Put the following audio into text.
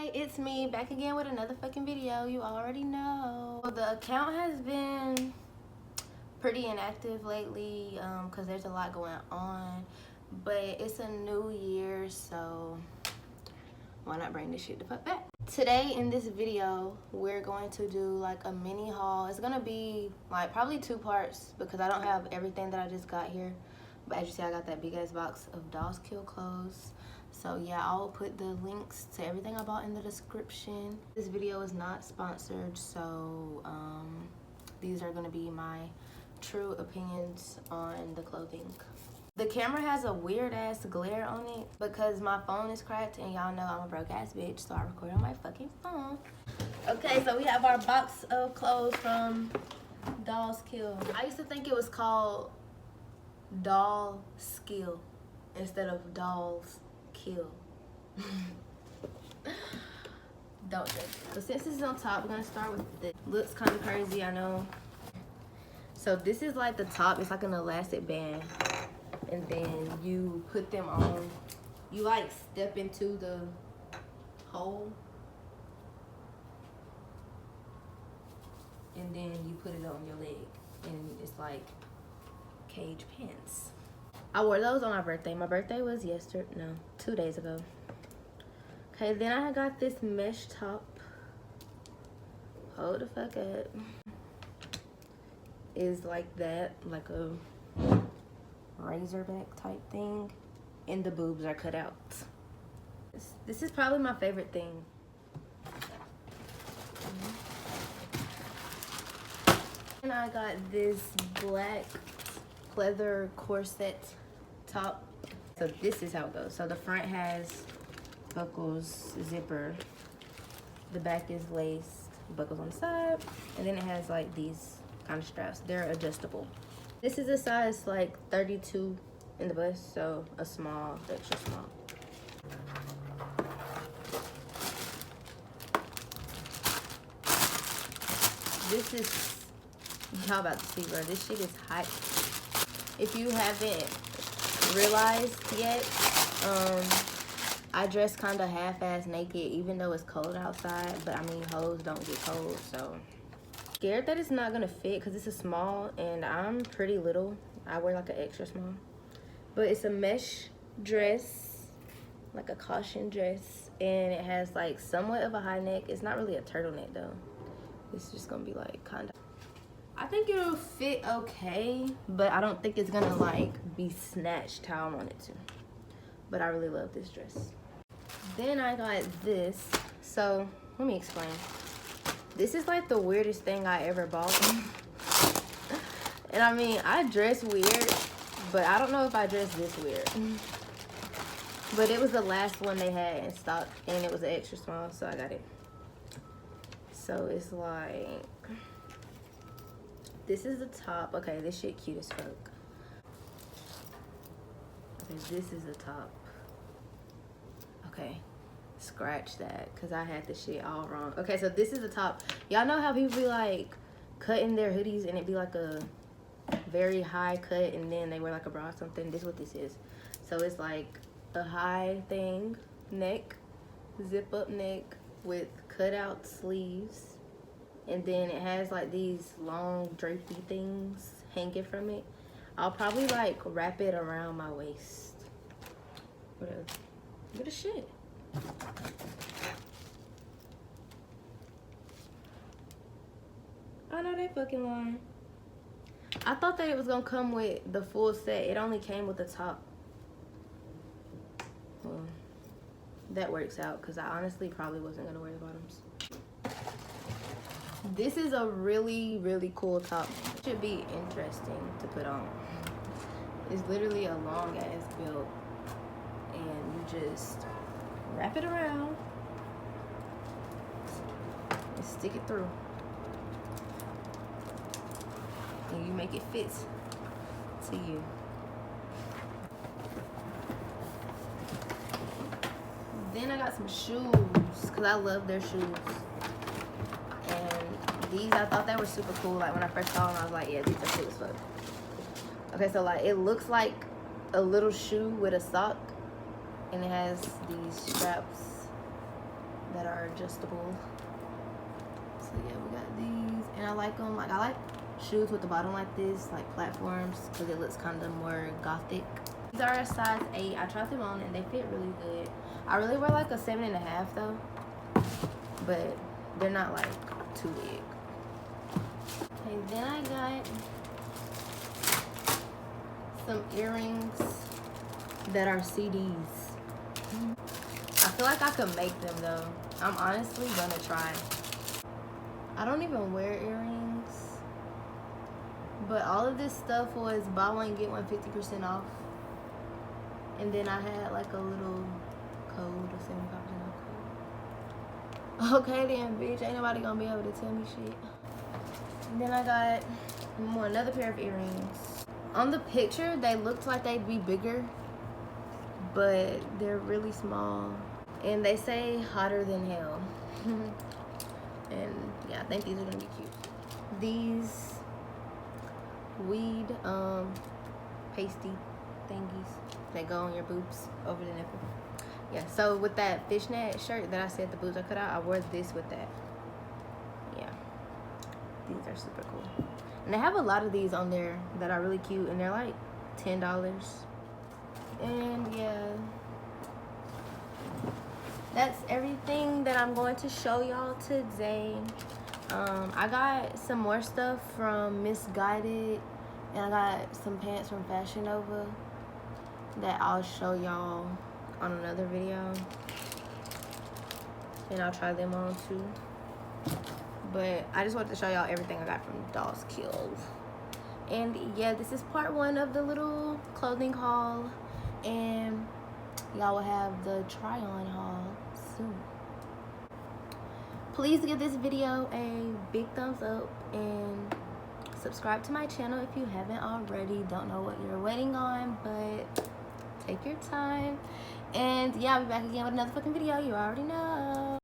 Hi, it's me back again with another fucking video. You already know. Well, the account has been pretty inactive lately because there's a lot going on, but it's a new year, so why not bring this shit the fuck back? Today in this video, we're going to do like a mini haul. It's gonna be like probably 2 parts because I don't have everything that I just got here. But as you see, I got that big ass box of dollskill clothes. So yeah, I'll put the links to everything I bought in the description. This video is not sponsored, so these are gonna be my true opinions on the clothing. The camera has a weird ass glare on it because my phone is cracked, and y'all know I'm a broke ass bitch, so I record on my fucking phone. Okay, so we have our box of clothes from dollskill. I used to think it was called dollskill instead of dolls kill. Don't judge. So since this is on top, we're gonna start with this. Looks kind of crazy, I know. So this is like the top. It's like an elastic band, and then you put them on. You like step into the hole, and then you put it on your leg, and it's like cage pants. I wore those on my birthday. My birthday was 2 days ago. Okay, then I got this mesh top. Hold the fuck up. Is like that, like a razorback type thing, and the boobs are cut out. This is probably my favorite thing. And I got this black pleather corset top. So this is how it goes. So the front has buckles, zipper. The back is laced, buckles on the side, and then it has like these kind of straps. They're adjustable. This is a size like 32 in the bust, so a small, extra small. This is, y'all about to see, bro. This shit is hot. If you haven't realized yet, I dress kind of half-ass naked even though it's cold outside, but I mean hoes don't get cold, so scared that it's not gonna fit because it's a small and I'm pretty little. I wear like an extra small, but it's a mesh dress, like a caution dress, and it has like somewhat of a high neck. It's not really a turtleneck though. It's just gonna be like kind of, I think it'll fit okay, but I don't think it's gonna like be snatched how I want it to. But I really love this dress. Then I got this. So let me explain. This is like the weirdest thing I ever bought. And I mean, I dress weird, but I don't know if I dress this weird. But it was the last one they had in stock, and it was an extra small, so I got it. So it's like, this is the top. Okay, this shit cute as fuck. Okay, this is the top. Okay, scratch that, because I had the shit all wrong. Okay, so this is the top. Y'all know how people be like cutting their hoodies and it be like a very high cut and then they wear like a bra or something? This is what this is. So it's like a high thing, neck, zip up neck with cutout sleeves. And then it has like these long drapey things hanging from it. I'll probably like wrap it around my waist. Whatever. Look at the shit. I know they fucking lying. I thought that it was gonna come with the full set. It only came with the top. Well, that works out because I honestly probably wasn't gonna wear the bottoms. This is a really, really cool top. It should be interesting to put on. It's literally a long ass belt, and you just wrap it around and stick it through, and you make it fit to you. Then I got some shoes because I love their shoes. These, I thought they were super cool. Like when I first saw them, I was like, yeah, these are cool as fuck. Okay, so like it looks like a little shoe with a sock, and it has these straps that are adjustable. So yeah, we got these, and I like them. Like, I like shoes with the bottom like this, like platforms, because it looks kind of more gothic. These are a size 8. I tried them on and they fit really good. I really wear like a 7.5 though, but they're not like too big. Okay, then I got some earrings that are CDs. I feel like I could make them though. I'm honestly gonna try. I don't even wear earrings, but all of this stuff was buy one get one 50% off, and then I had like a little code, a 75% off code. Okay then, bitch, ain't nobody gonna be able to tell me shit. And then I got another pair of earrings. On the picture they looked like they'd be bigger, but they're really small, and they say hotter than hell. And yeah, I think these are gonna be cute. These weed pasty thingies that go on your boobs over the nipple. Yeah, so with that fishnet shirt that I said the boobs I cut out, I wore this with that. Yeah, these are super cool, and they have a lot of these on there that are really cute, and they're like $10. And yeah, that's everything that I'm going to show y'all today. I got some more stuff from Misguided, and I got some pants from Fashion Nova that I'll show y'all on another video, and I'll try them on too. But I just wanted to show y'all everything I got from dollskill. And yeah, this is part 1 of the little clothing haul, and y'all will have the try on haul soon. Please give this video a big thumbs up and subscribe to my channel if you haven't already. Don't know what you're waiting on, but take your time. And yeah, I'll be back again with another fucking video. You already know.